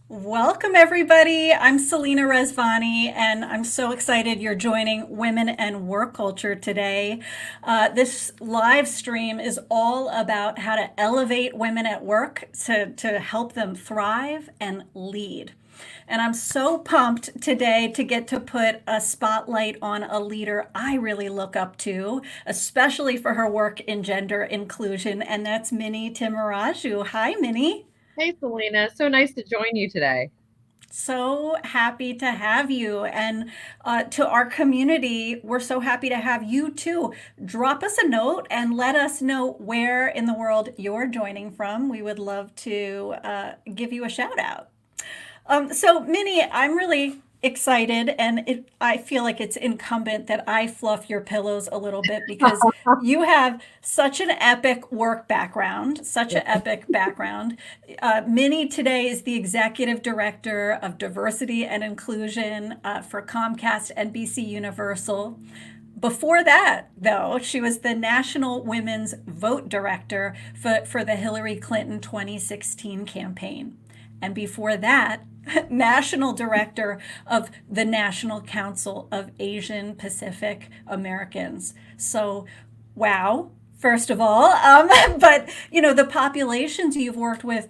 Welcome, everybody. I'm Selena Rezvani, and I'm so excited you're joining Women and Work Culture today. This live stream is all about how to elevate women at work to help them thrive and lead. And I'm so pumped today to get to put a spotlight on a leader I really look up to, especially for her work in gender inclusion, and that's Mini Timmaraju. Hi, Mini. Hey, Selena. So nice to join you today. So happy to have you. And to our community, we're so happy to have you too. Drop us a note and let us know where in the world you're joining from. We would love to give you a shout out. So, Minnie, I'm really excited, and I feel like it's incumbent that I fluff your pillows a little bit because you have such an epic work background, such an epic background. Minnie today is the executive director of diversity and inclusion for Comcast NBC Universal. Before that, though, she was the National Women's Vote Director for the Hillary Clinton 2016 campaign. And before that, National Director of the National Council of Asian Pacific Americans. So, wow, first of all. But, the populations you've worked with,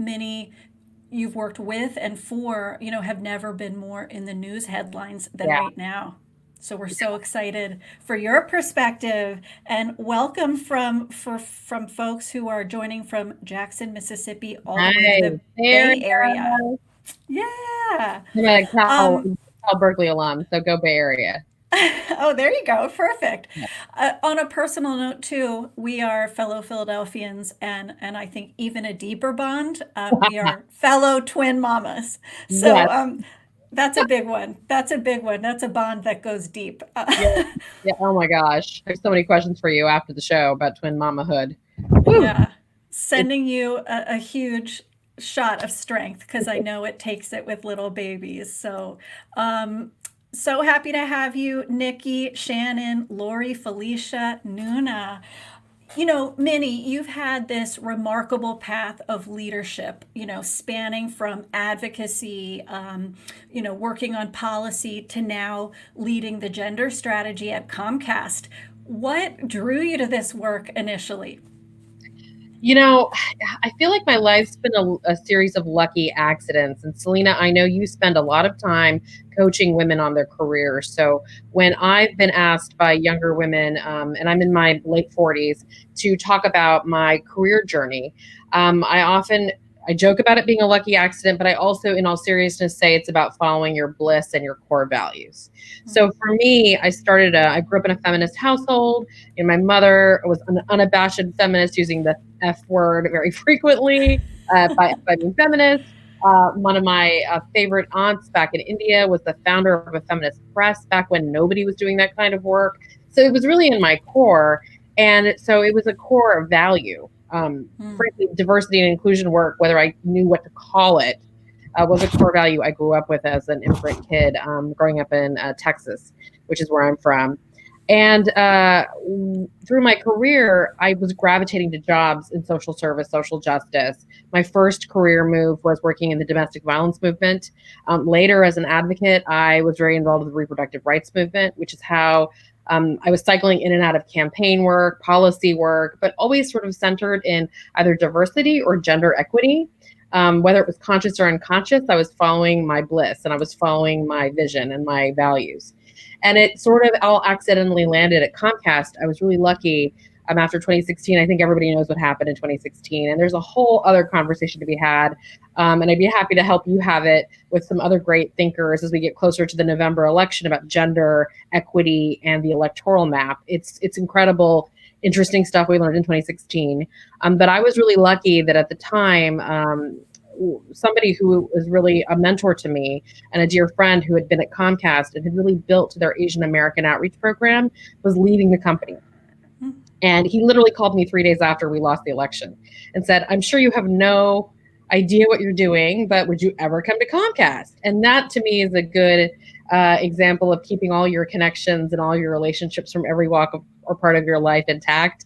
you've worked with and for, have never been more in the news headlines than Yeah. right now. So we're so excited for your perspective, and welcome from folks who are joining from Jackson, Mississippi, all the way to Nice. the There Bay you Area. go. Yeah. I'm a Um, Cal Berkeley alum, so go Bay Area. oh, there you go. Perfect. Yeah. On a personal note, too, we are fellow Philadelphians, and I think even a deeper bond. We are fellow twin mamas. So Yes. that's a big one. That's a big one. That's a bond that goes deep. Yeah. Yeah. Oh my gosh. There's so many questions for you after the show about twin mamahood. Woo. Yeah. It's Sending you a huge shot of strength because I know it takes it with little babies. Um, so happy to have you, Nikki, Shannon, Lori, Felicia, Nuna. Minnie, you've had this remarkable path of leadership, spanning from advocacy, working on policy to now leading the gender strategy at Comcast. What drew you to this work initially? You know, I feel like my life's been a series of lucky accidents. And Selena, I know you spend a lot of time coaching women on their careers. So when I've been asked by younger women, and I'm in my late 40s, to talk about my career journey, I joke about it being a lucky accident, but I also, in all seriousness, say it's about following your bliss and your core values. So for me, I grew up in a feminist household, and my mother was an unabashed feminist, using the F word very frequently by being feminist. One of my favorite aunts back in India was the founder of a feminist press back when nobody was doing that kind of work. So it was really in my core. And so it was a core value. Mm. Frankly, diversity and inclusion work, whether I knew what to call it, was a core value I grew up with as an immigrant kid, growing up in Texas, which is where I'm from. And through my career, I was gravitating to jobs in social service, social justice. My first career move was working in the domestic violence movement. Later, as an advocate, I was very involved with the reproductive rights movement, which is how I was cycling in and out of campaign work, policy work, but always sort of centered in either diversity or gender equity. Whether it was conscious or unconscious, I was following my bliss and I was following my vision and my values. And it sort of all accidentally landed at Comcast. I was really lucky. after 2016. I think everybody knows what happened in 2016, and there's a whole other conversation to be had. And I'd be happy to help you have it with some other great thinkers as we get closer to the November election about gender equity and the electoral map. It's incredible, interesting stuff we learned in 2016. But I was really lucky that at the time, somebody who was really a mentor to me and a dear friend who had been at Comcast and had really built their Asian American outreach program was leaving the company. And he literally called me 3 days after we lost the election and said, "I'm sure you have no idea what you're doing, but would you ever come to Comcast?" And that to me is a good example of keeping all your connections and all your relationships from every walk of, or part of your life intact.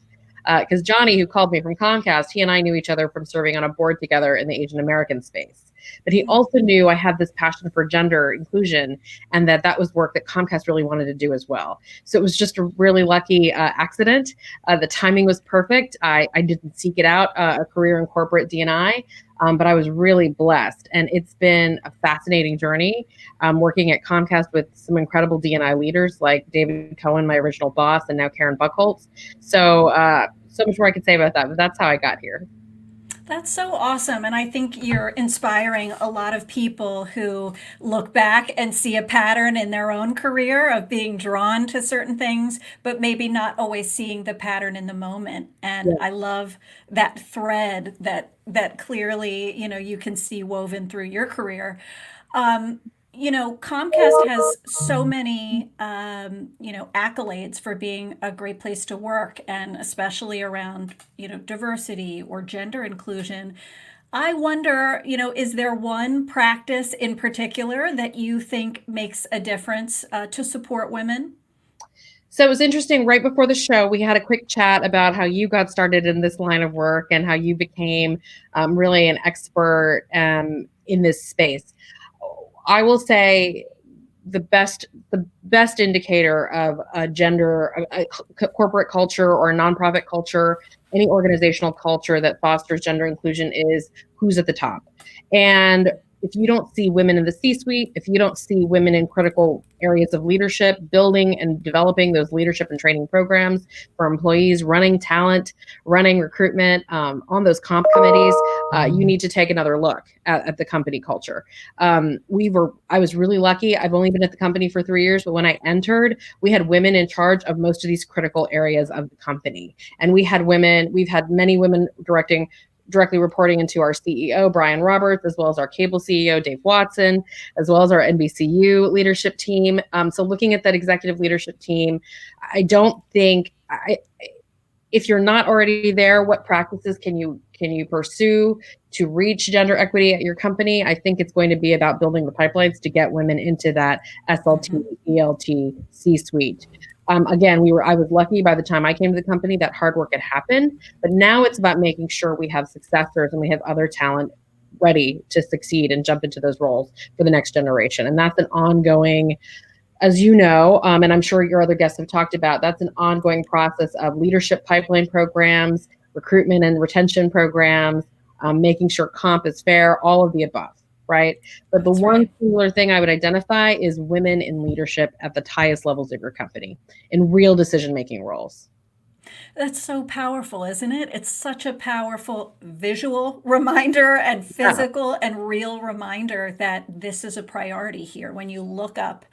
Because Johnny, who called me from Comcast, he and I knew each other from serving on a board together in the Asian American space. But he also knew I had this passion for gender inclusion and that was work that Comcast really wanted to do as well. So it was just a really lucky accident. The timing was perfect. I didn't seek it out, a career in corporate D&I, but I was really blessed. And it's been a fascinating journey working at Comcast with some incredible D&I leaders like David Cohen, my original boss, and now Karen Buchholz. So much more I could say about that, but that's how I got here. That's so awesome. And I think you're inspiring a lot of people who look back and see a pattern in their own career of being drawn to certain things, but maybe not always seeing the pattern in the moment. And Yeah. I love that thread that clearly, you can see woven through your career. Um, Comcast has so many, accolades for being a great place to work, and especially around, diversity or gender inclusion. I wonder, is there one practice in particular that you think makes a difference to support women? So it was interesting. Right before the show, we had a quick chat about how you got started in this line of work and how you became really an expert in this space. I will say the best indicator of a gender, a corporate culture or a nonprofit culture, any organizational culture that fosters gender inclusion is who's at the top. And if you don't see women in the C-suite, if you don't see women in critical areas of leadership, building and developing those leadership and training programs for employees, running talent, running recruitment, on those comp committees, you need to take another look at the company culture. I was really lucky. I've only been at the company for 3 years, but when I entered, we had women in charge of most of these critical areas of the company. And we've had many women directly reporting into our CEO, Brian Roberts, as well as our cable CEO, Dave Watson, as well as our NBCU leadership team. So looking at that executive leadership team, I don't think, if you're not already there, what practices can you pursue to reach gender equity at your company? I think it's going to be about building the pipelines to get women into that SLT, ELT, C-suite. Again, I was lucky by the time I came to the company that hard work had happened, but now it's about making sure we have successors and we have other talent ready to succeed and jump into those roles for the next generation. And that's an ongoing, as you know, and I'm sure your other guests have talked about, that's an ongoing process of leadership pipeline programs, recruitment and retention programs, making sure comp is fair, all of the above. Right. But the That's one right. singular thing I would identify is women in leadership at the highest levels of your company in real decision-making roles. That's so powerful, isn't it? It's such a powerful visual reminder and Yeah, physical and real reminder that this is a priority here when you look up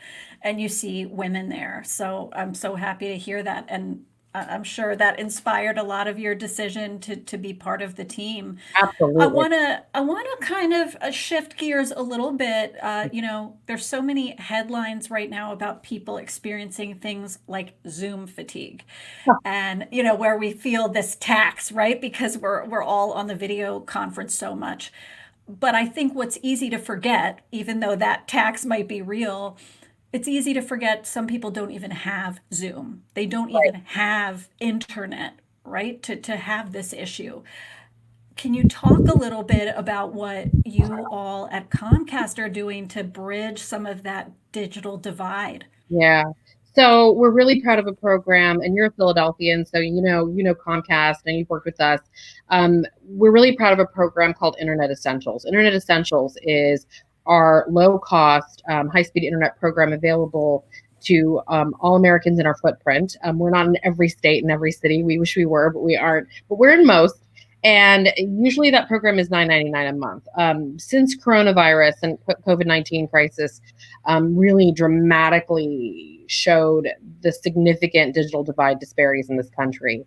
and you see women there. So I'm so happy to hear that. And I'm sure that inspired a lot of your decision to be part of the team. I absolutely. want to I want to kind of shift gears a little bit. There's so many headlines right now about people experiencing things like Zoom fatigue, and where we feel this tax, right? Because we're all on the video conference so much. But I think what's easy to forget, even though that tax might be real, it's easy to forget some people don't even have Zoom. They don't Right. even have internet, right? To have this issue. Can you talk a little bit about what you all at Comcast are doing to bridge some of that digital divide? Yeah. So we're really proud of a program, and you're a Philadelphian, so you know Comcast, and you've worked with us. We're really proud of a program called Internet Essentials. Internet Essentials is our low-cost, high-speed internet program available to all Americans in our footprint. We're not in every state and every city. We wish we were, but we aren't. But we're in most. And usually that program is $9.99 a month. Since coronavirus and COVID-19 crisis really dramatically showed the significant digital divide disparities in this country,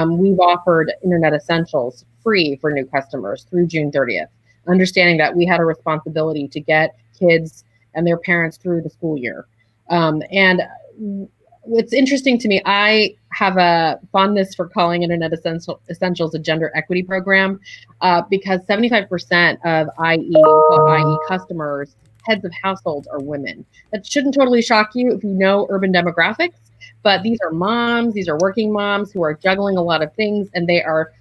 we've offered Internet Essentials free for new customers through June 30th, understanding that we had a responsibility to get kids and their parents through the school year. And what's interesting to me, I have a fondness for calling Internet Essentials a gender equity program because 75% of IE customers, heads of households, are women. That shouldn't totally shock you if you know urban demographics, but these are moms, these are working moms who are juggling a lot of things, and they are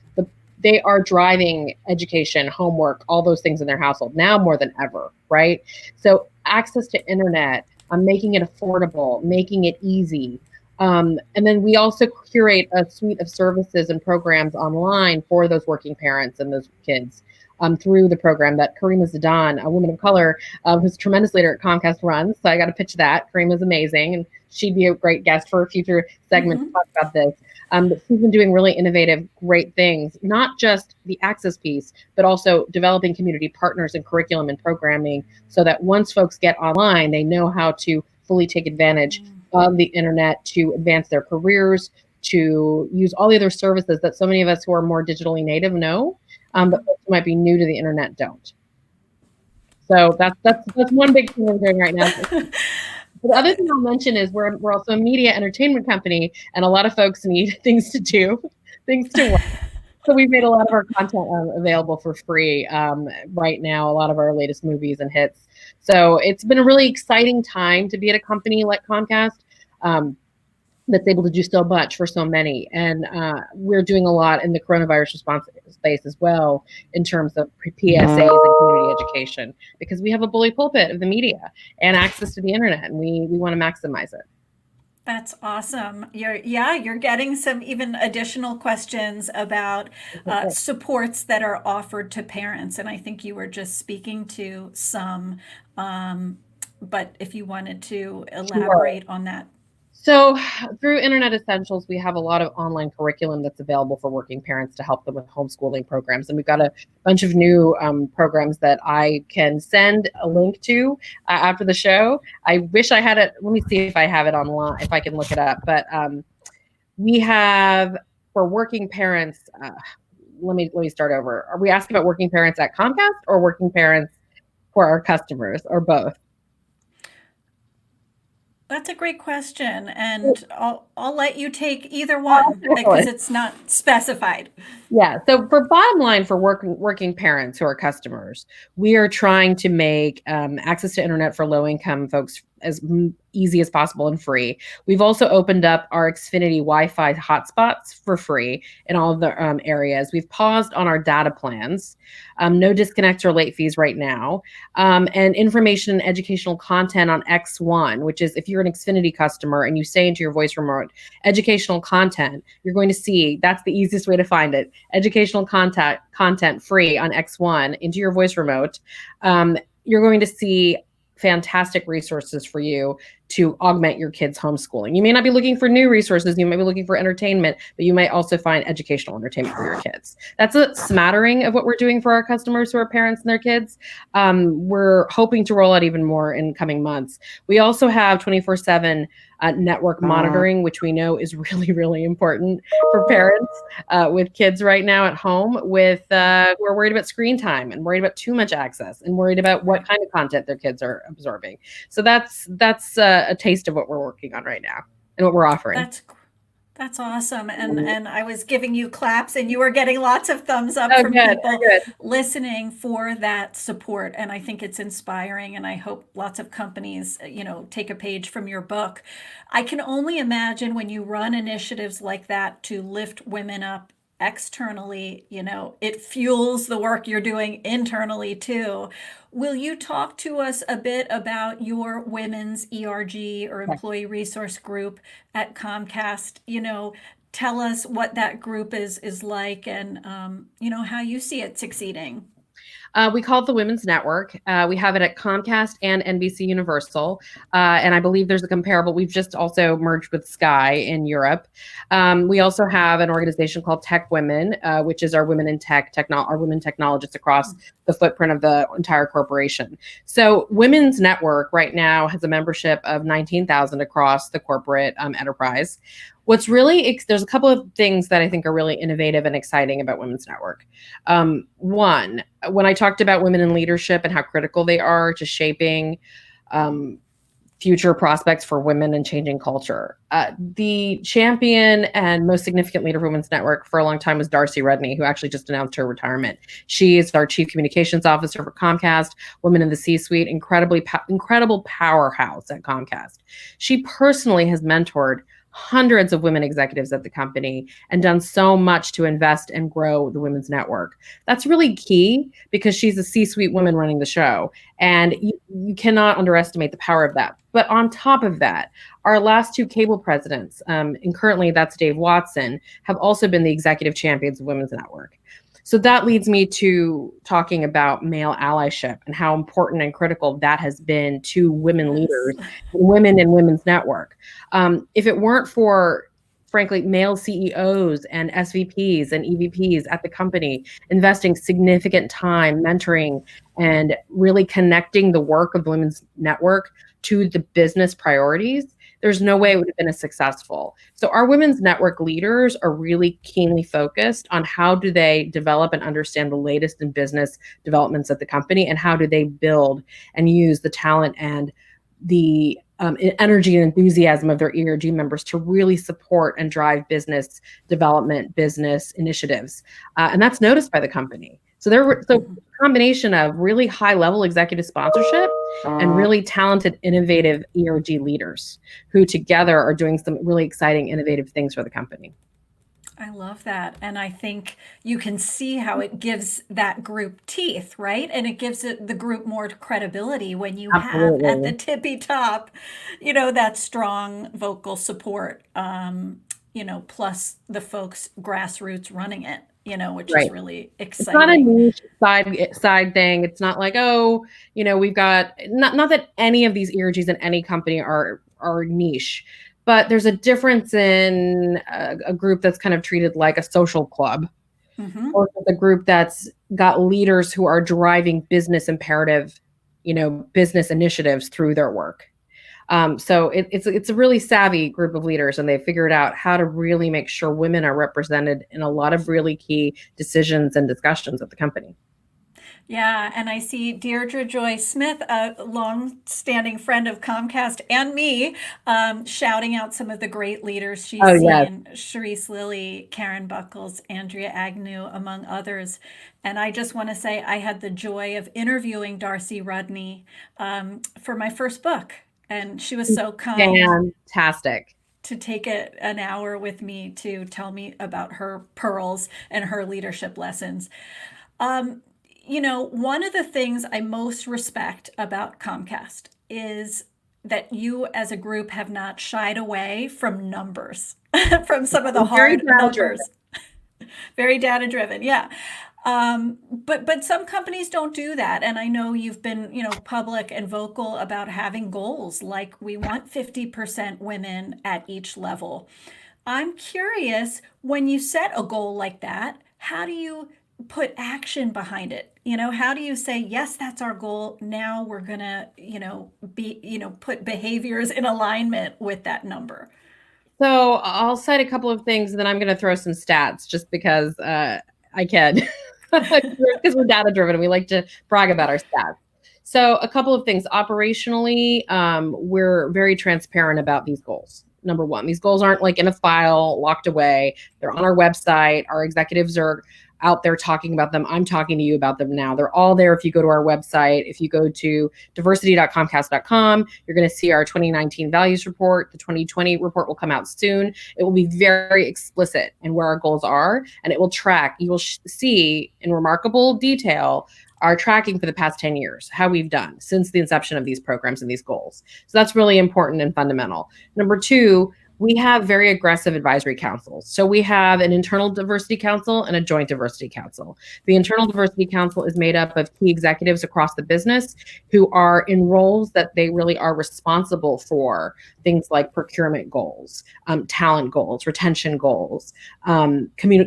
driving education, homework, all those things in their household now more than ever, right? So access to internet, making it affordable, making it easy. And then we also curate a suite of services and programs online for those working parents and those kids through the program that Karima Zidane, a woman of color, who's a tremendous leader at Comcast, runs. So I got to pitch that. Karima's amazing, and she'd be a great guest for a future segment to talk about this. But she's been doing really innovative, great things, not just the access piece, but also developing community partners and curriculum and programming so that once folks get online, they know how to fully take advantage of the internet to advance their careers, to use all the other services that so many of us who are more digitally native know, but folks who might be new to the internet don't. So that's one big thing we're doing right now. The other thing I'll mention is we're also a media entertainment company, and a lot of folks need things to do, things to watch. So we've made a lot of our content available for free right now, a lot of our latest movies and hits. So it's been a really exciting time to be at a company like Comcast that's able to do so much for so many. And we're doing a lot in the coronavirus response space as well in terms of PSAs and community education, because we have a bully pulpit of the media and access to the internet, and we want to maximize it. That's awesome. You're getting some even additional questions about supports that are offered to parents, and I think you were just speaking to some. But if you wanted to elaborate on that. So through Internet Essentials, we have a lot of online curriculum that's available for working parents to help them with homeschooling programs. And we've got a bunch of new programs that I can send a link to after the show. I wish I had it. Let me see if I have it online, if I can look it up. But we have for working parents, let me start over. Are we asking about working parents at Comcast or working parents for our customers, or both? That's a great question, and I'll let you take either one because it's not specified. Yeah. So for bottom line, for working parents who are customers, we are trying to make access to internet for low income folks as easy as possible and free. We've also opened up our Xfinity Wi-Fi hotspots for free in all of the areas. We've paused on our data plans, no disconnects or late fees right now, and information and educational content on X1, which is if you're an Xfinity customer and you say into your voice remote, educational content, you're going to see that's the easiest way to find it. Educational content free on X1 into your voice remote. You're going to see fantastic resources for you to augment your kids' homeschooling. You may not be looking for new resources, you might be looking for entertainment, but you might also find educational entertainment for your kids. That's a smattering of what we're doing for our customers who are parents and their kids. We're hoping to roll out even more in coming months. We also have 24/7 network monitoring, which we know is really, really important for parents with kids right now at home with who are worried about screen time and worried about too much access and worried about what kind of content their kids are absorbing. So that's a taste of what we're working on right now and what we're offering. That's awesome. And I was giving you claps and you were getting lots of thumbs up Oh, from good. people Good. listening for that support. And I think it's inspiring. And I hope lots of companies, take a page from your book. I can only imagine when you run initiatives like that to lift women up externally, it fuels the work you're doing internally too. Will you talk to us a bit about your women's ERG or employee resource group at Comcast? Tell us what that group is like and how you see it succeeding. We call it the Women's Network. We have it at Comcast and NBC Universal. And I believe there's a comparable. We've just also merged with Sky in Europe. We also have an organization called Tech Women, which is our women in our women technologists across the footprint of the entire corporation. So Women's Network right now has a membership of 19,000 across the corporate enterprise. What's really, there's a couple of things that I think are really innovative and exciting about Women's Network. One, when I talked about women in leadership and how critical they are to shaping future prospects for women and changing culture, the champion and most significant leader of Women's Network for a long time was Darcy Redney, who actually just announced her retirement. She is our chief communications officer for Comcast, women in the C-suite, incredible powerhouse at Comcast. She personally has mentored hundreds of women executives at the company and done so much to invest and grow the Women's Network. That's really key because she's a C-suite woman running the show, and you cannot underestimate the power of that. But on top of that, our last two cable presidents, and currently that's Dave Watson, have also been the executive champions of Women's Network. So that leads me to talking about male allyship and how important and critical that has been to women leaders, women in Women's Network. If it weren't for, frankly, male CEOs and SVPs and EVPs at the company investing significant time mentoring and really connecting the work of the Women's Network to the business priorities, there's no way it would have been as successful. So our Women's Network leaders are really keenly focused on how do they develop and understand the latest in business developments at the company, and how do they build and use the talent and the energy and enthusiasm of their ERG members to really support and drive business development, business initiatives. And that's noticed by the company. So a combination of really high level executive sponsorship and really talented, innovative ERG leaders who together are doing some really exciting, innovative things for the company. I love that. And I think you can see how it gives that group teeth, right? And it gives the group more credibility when you have at the tippy top, that strong vocal support, plus the folks grassroots running it, which is really exciting. It's not a niche side thing. It's not like, we've got, not that any of these ERGs in any company are niche, but there's a difference in a group that's kind of treated like a social club, or a group that's got leaders who are driving business imperative, business initiatives through their work. So it's a really savvy group of leaders, and they figured out how to really make sure women are represented in a lot of really key decisions and discussions at the company. Yeah, and I see Deirdre Joy Smith, a long-standing friend of Comcast and me, shouting out some of the great leaders she's seen. Yes. Sharice Lilly, Karen Buckles, Andrea Agnew, among others. And I just want to say I had the joy of interviewing Darcy Redney for my first book. And she was so kind. Fantastic. To take an hour with me to tell me about her pearls and her leadership lessons. One of the things I most respect about Comcast is that you as a group have not shied away from numbers, from some of the hard numbers. Very data driven, yeah. But some companies don't do that. And I know you've been, public and vocal about having goals like we want 50% women at each level. I'm curious, when you set a goal like that, how do you put action behind it? How do you say, yes, that's our goal. Now we're going to, put behaviors in alignment with that number? So I'll cite a couple of things, and then I'm going to throw some stats just because I can. Because we're data driven and we like to brag about our stats. So a couple of things. Operationally, we're very transparent about these goals. Number one, these goals aren't like in a file locked away. They're on our website. Our executives are out there talking about them. I'm talking to you about them now. They're all there if you go to our website. If you go to diversity.comcast.com, you're going to see our 2019 values report. The 2020 report will come out soon. It will be very explicit in where our goals are, and it will track. You will see in remarkable detail our tracking for the past 10 years, how we've done since the inception of these programs and these goals. So that's really important and fundamental. Number two, We have very aggressive advisory councils. So we have an internal diversity council and a joint diversity council. The internal diversity council is made up of key executives across the business who are in roles that they really are responsible for, things like procurement goals, talent goals, retention goals,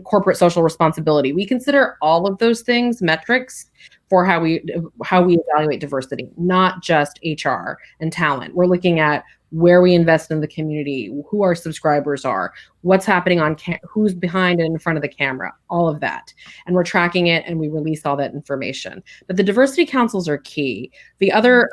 corporate social responsibility. We consider all of those things metrics for how we evaluate diversity, not just HR and talent. We're looking at where we invest in the community, who our subscribers are, what's happening on who's behind and in front of the camera, all of that. And we're tracking it and we release all that information. But the diversity councils are key. The other,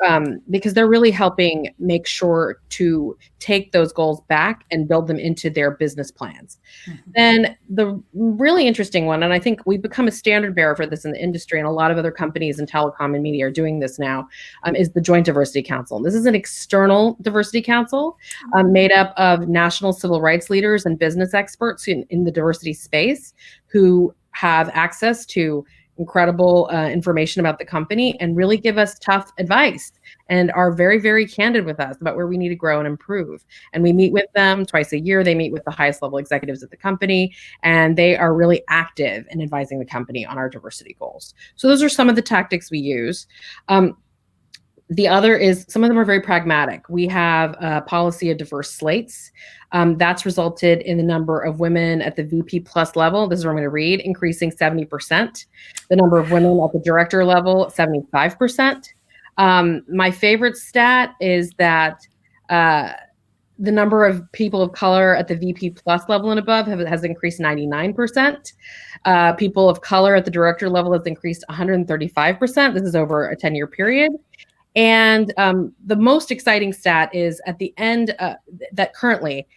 because they're really helping make sure to take those goals back and build them into their business plans. Mm-hmm. Then the really interesting one, and I think we've become a standard bearer for this in the industry, and a lot of other companies in telecom and media are doing this now, is the Joint Diversity Council. This is an external diversity council made up of national civil rights leaders and business experts in the diversity space who have access to incredible information about the company and really give us tough advice and are very, very candid with us about where we need to grow and improve. And we meet with them twice a year. They meet with the highest level executives at the company, and they are really active in advising the company on our diversity goals. So those are some of the tactics we use. The other is, some of them are very pragmatic. We have a policy of diverse slates. That's resulted in the number of women at the VP plus level, this is what I'm going to read, increasing 70%. The number of women at the director level, 75%. My favorite stat is that the number of people of color at the VP plus level and above has increased 99%. People of color at the director level has increased 135%. This is over a 10-year period. And the most exciting stat is at the end, that currently,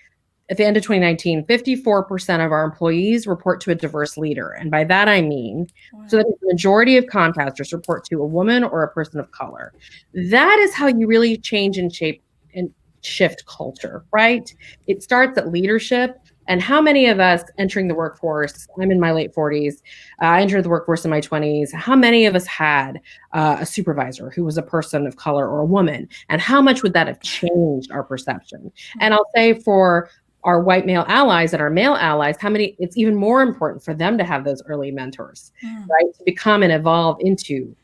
at the end of 2019, 54% of our employees report to a diverse leader. And by that, I mean, so that the majority of Comcasters report to a woman or a person of color. That is how you really change and shape and shift culture, right? It starts at leadership. And how many of us entering the workforce, I'm in my late 40s, I entered the workforce in my 20s, how many of us had a supervisor who was a person of color or a woman? And how much would that have changed our perception? And I'll say for our white male allies and our male allies, it's even more important for them to have those early mentors, right? To become and evolve into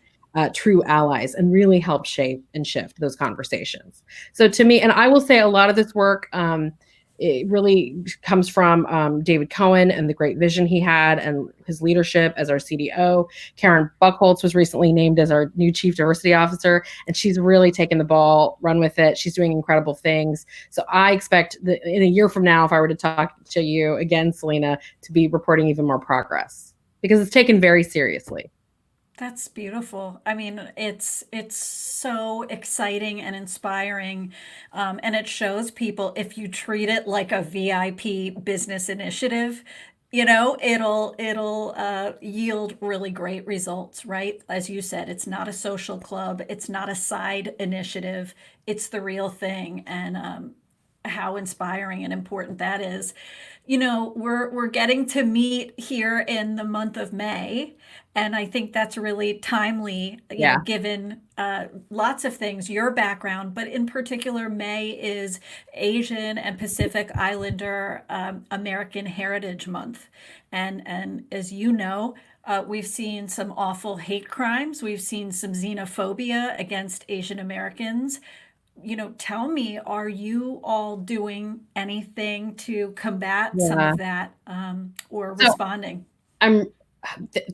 true allies and really help shape and shift those conversations. So to me, and I will say a lot of this work, it really comes from David Cohen and the great vision he had and his leadership as our CDO. Karen Buchholz was recently named as our new Chief Diversity Officer, and she's really taken the ball, run with it. She's doing incredible things. So I expect that in a year from now, if I were to talk to you again, Selena, to be reporting even more progress, because it's taken very seriously. That's beautiful. I mean, it's so exciting and inspiring, and it shows people, if you treat it like a VIP business initiative, it'll yield really great results, right? As you said, it's not a social club, it's not a side initiative, it's the real thing, and how inspiring and important that is. We're getting to meet here in the month of May, and I think that's really timely, given lots of things, your background, but in particular, May is Asian and Pacific Islander American Heritage Month. And as you know, we've seen some awful hate crimes. We've seen some xenophobia against Asian Americans. Tell me, are you all doing anything to combat some of that, or responding?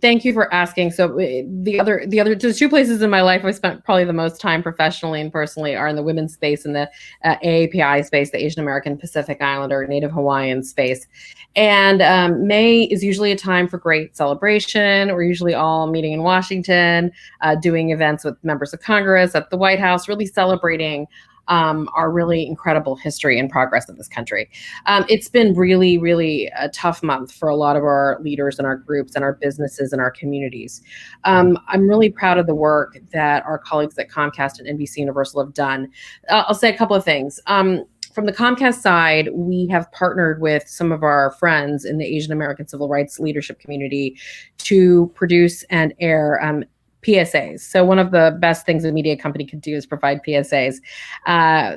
Thank you for asking. So the two places in my life I spent probably the most time professionally and personally are in the women's space and the AAPI space, the Asian American Pacific Islander Native Hawaiian space. And May is usually a time for great celebration. We're usually all meeting in Washington, doing events with members of Congress at the White House, really celebrating our really incredible history and progress in this country. It's been really, really a tough month for a lot of our leaders and our groups and our businesses and our communities. I'm really proud of the work that our colleagues at Comcast and NBC Universal have done. I'll say a couple of things. From the Comcast side, we have partnered with some of our friends in the Asian American civil rights leadership community to produce and air PSAs. So one of the best things a media company could do is provide PSAs,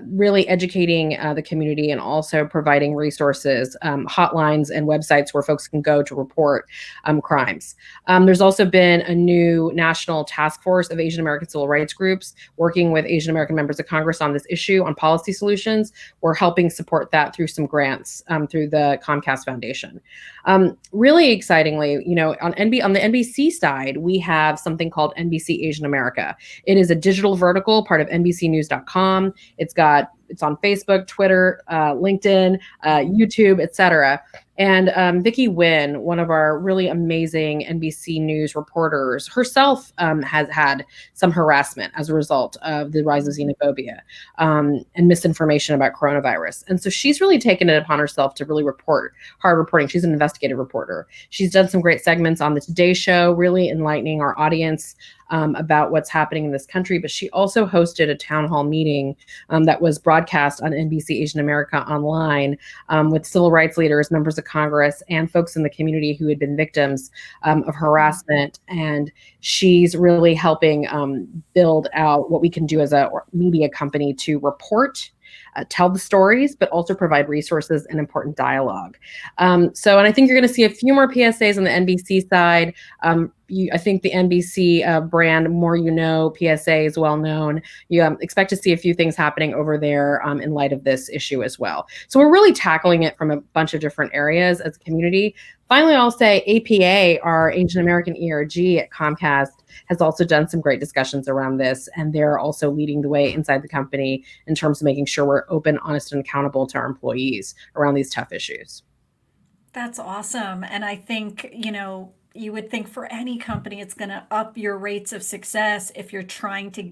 really educating the community and also providing resources, hotlines and websites where folks can go to report crimes. There's also been a new national task force of Asian American civil rights groups working with Asian American members of Congress on this issue on policy solutions. We're helping support that through some grants through the Comcast Foundation. Really excitingly, on the NBC side, we have something called NBC Asian America. It is a digital vertical, part of NBCnews.com. It's on Facebook, Twitter, LinkedIn, YouTube, etc. And Vicki Nguyen, one of our really amazing NBC News reporters, herself has had some harassment as a result of the rise of xenophobia and misinformation about coronavirus. And so she's really taken it upon herself to really report, hard reporting. She's an investigative reporter. She's done some great segments on the Today Show, really enlightening our audience about what's happening in this country. But she also hosted a town hall meeting that was broadcast on NBC Asian America online with civil rights leaders, members of Congress, and folks in the community who had been victims of harassment. And she's really helping build out what we can do as a media company to report, tell the stories, but also provide resources and important dialogue. And I think you're going to see a few more PSAs on the NBC side. I think the NBC brand, More You Know, PSA is well known. You expect to see a few things happening over there in light of this issue as well. So we're really tackling it from a bunch of different areas as a community. Finally, I'll say APA, our Asian American ERG at Comcast, has also done some great discussions around this, and they're also leading the way inside the company in terms of making sure we're open, honest, and accountable to our employees around these tough issues. That's awesome. And I think, you would think for any company, it's going to up your rates of success if you're trying to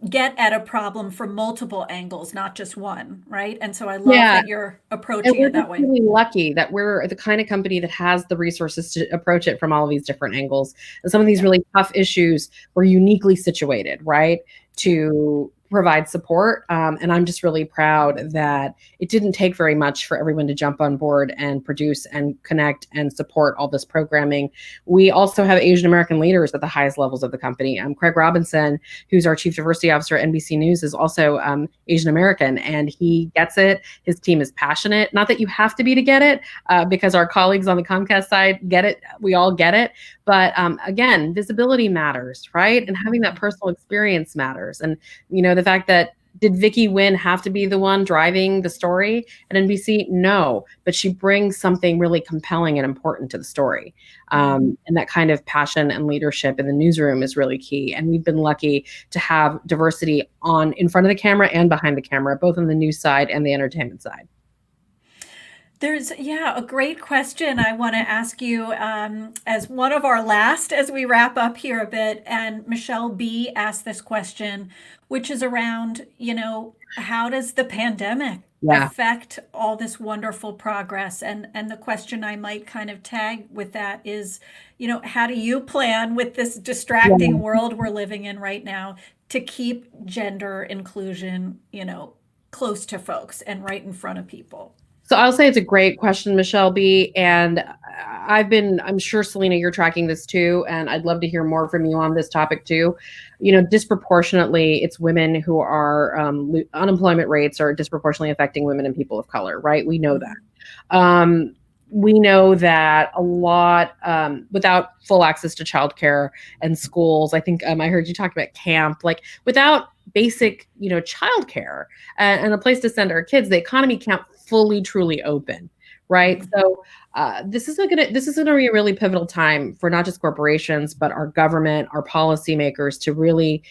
get at a problem from multiple angles, not just one, right? And so I love that you're approaching it that way. We're really lucky that we're the kind of company that has the resources to approach it from all of these different angles. And some of these really tough issues, we're uniquely situated, right, to provide support. And I'm just really proud that it didn't take very much for everyone to jump on board and produce and connect and support all this programming. We also have Asian American leaders at the highest levels of the company. Craig Robinson, who's our Chief Diversity Officer at NBC News, is also Asian American, and he gets it. His team is passionate. Not that you have to be to get it, because our colleagues on the Comcast side get it. We all get it. But again, visibility matters, right? And having that personal experience matters. And, the fact that, did Vicki Nguyen have to be the one driving the story at NBC? No, but she brings something really compelling and important to the story. And that kind of passion and leadership in the newsroom is really key. And we've been lucky to have diversity in front of the camera and behind the camera, both on the news side and the entertainment side. There's, a great question I want to ask you as one of our last as we wrap up here a bit. And Michelle B asked this question, which is around, how does the pandemic affect all this wonderful progress? And the question I might kind of tag with that is, how do you plan with this distracting world we're living in right now to keep gender inclusion, close to folks and right in front of people? So I'll say it's a great question, Michelle B. And I'm sure, Selena, you're tracking this too. And I'd love to hear more from you on this topic too. Disproportionately, it's women who are, unemployment rates are disproportionately affecting women and people of color, right? We know that. We know that a lot, without full access to childcare and schools, I think I heard you talk about camp, like without basic, childcare and a place to send our kids, the economy can't fully, truly open, right? So this is going to be a really pivotal time for not just corporations, but our government, our policymakers to really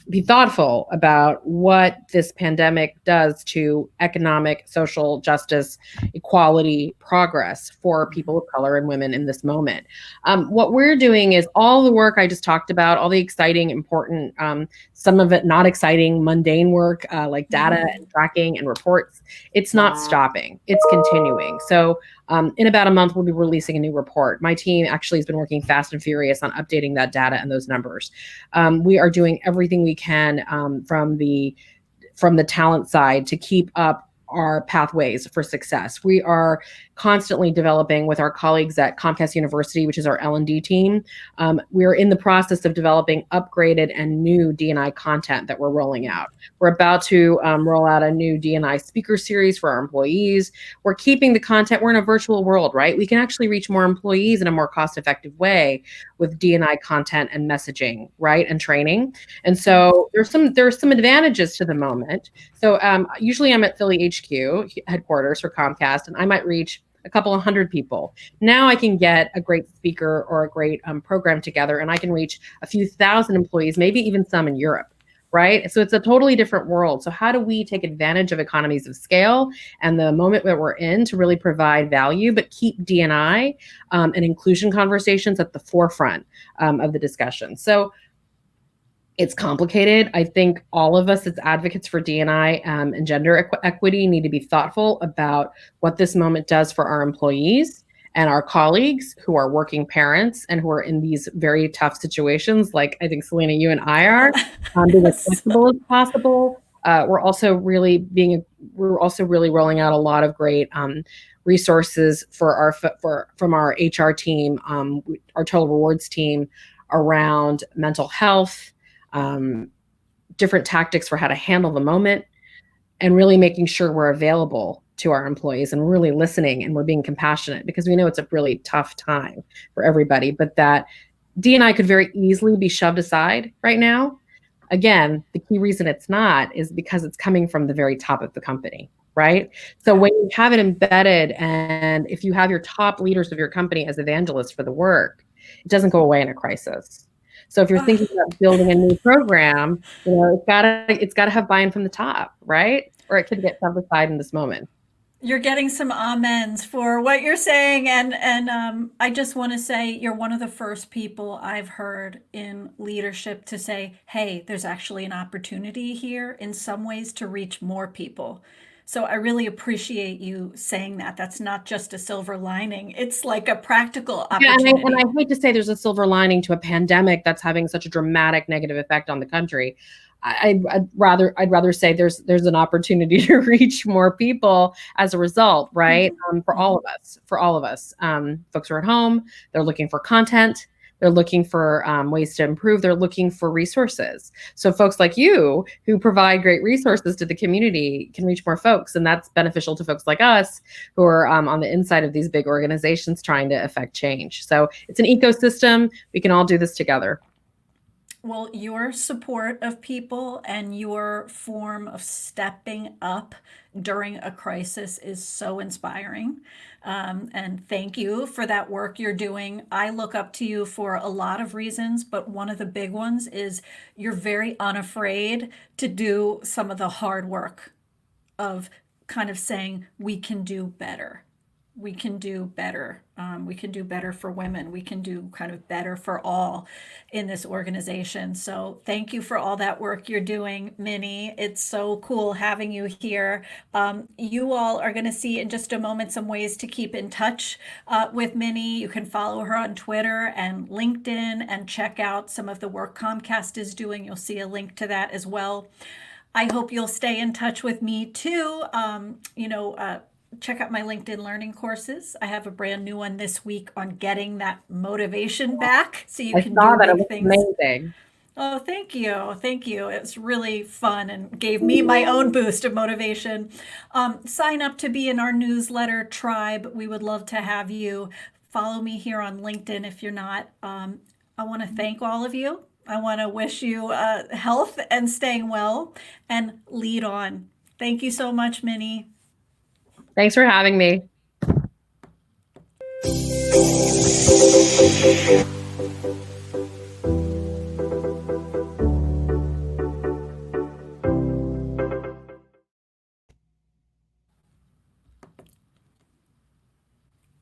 be thoughtful about what this pandemic does to economic, social justice, equality, progress for people of color and women in this moment. What we're doing is all the work I just talked about, all the exciting, important, some of it not exciting, mundane work like data and tracking and reports. It's not stopping. It's continuing. So in about a month, we'll be releasing a new report. My team actually has been working fast and furious on updating that data and those numbers. We are doing everything we can from the talent side to keep up our pathways for success. We are constantly developing with our colleagues at Comcast University, which is our L&D team. We're in the process of developing upgraded and new D&I content that we're rolling out. We're about to roll out a new D&I speaker series for our employees. We're keeping the content. We're in a virtual world, right? We can actually reach more employees in a more cost-effective way with D&I content and messaging, right, and training. And so there's some advantages to the moment. So usually I'm at Philly HQ headquarters for Comcast, and I might reach a couple of hundred people. Now I can get a great speaker or a great program together, and I can reach a few thousand employees, maybe even some in Europe, right? So it's a totally different world. So how do we take advantage of economies of scale and the moment that we're in to really provide value, but keep D&I and inclusion conversations at the forefront of the discussion? So it's complicated. I think all of us as advocates for D&I and gender equity need to be thoughtful about what this moment does for our employees and our colleagues who are working parents and who are in these very tough situations, like I think, Selena, you and I are, being as flexible as possible. We're also really rolling out a lot of great resources for from our HR team, our total rewards team, around mental health, different tactics for how to handle the moment, and really making sure we're available to our employees and really listening and we're being compassionate, because we know it's a really tough time for everybody, but that D&I could very easily be shoved aside right now. Again, the key reason it's not is because it's coming from the very top of the company, right? So when you have it embedded, and if you have your top leaders of your company as evangelists for the work, it doesn't go away in a crisis. So if you're thinking about building a new program, it's gotta have buy-in from the top, right? Or it could get shoved aside in this moment. You're getting some amens for what you're saying, and I just want to say you're one of the first people I've heard in leadership to say, "Hey, there's actually an opportunity here in some ways to reach more people." So I really appreciate you saying that. That's not just a silver lining; it's like a practical Yeah, opportunity. and I hate to say there's a silver lining to a pandemic that's having such a dramatic negative effect on the country. I'd rather say there's an opportunity to reach more people as a result, right? For all of us. Folks are at home, they're looking for content, they're looking for ways to improve, they're looking for resources. So folks like you who provide great resources to the community can reach more folks, and that's beneficial to folks like us who are on the inside of these big organizations trying to affect change. So it's an ecosystem. We can all do this together. Well, your support of people and your form of stepping up during a crisis is so inspiring. And thank you for that work you're doing. I look up to you for a lot of reasons, but one of the big ones is you're very unafraid to do some of the hard work of kind of saying, we can do better. We can do better. We can do better for women. We can do kind of better for all in this organization. So thank you for all that work you're doing, Minnie. It's so cool having you here. You all are going to see in just a moment some ways to keep in touch with Minnie. You can follow her on Twitter and LinkedIn and check out some of the work Comcast is doing. You'll see a link to that as well. I hope you'll stay in touch with me too. Check out my LinkedIn learning courses. I have a brand new one this week on getting that motivation back so you can do big things. Amazing. Oh, thank you. Thank you. It's really fun and gave me my own boost of motivation. Sign up to be in our newsletter tribe. We would love to have you. Follow me here on LinkedIn if you're not. I want to thank all of you. I want to wish you health and staying well, and lead on. Thank you so much, Minnie. Thanks for having me.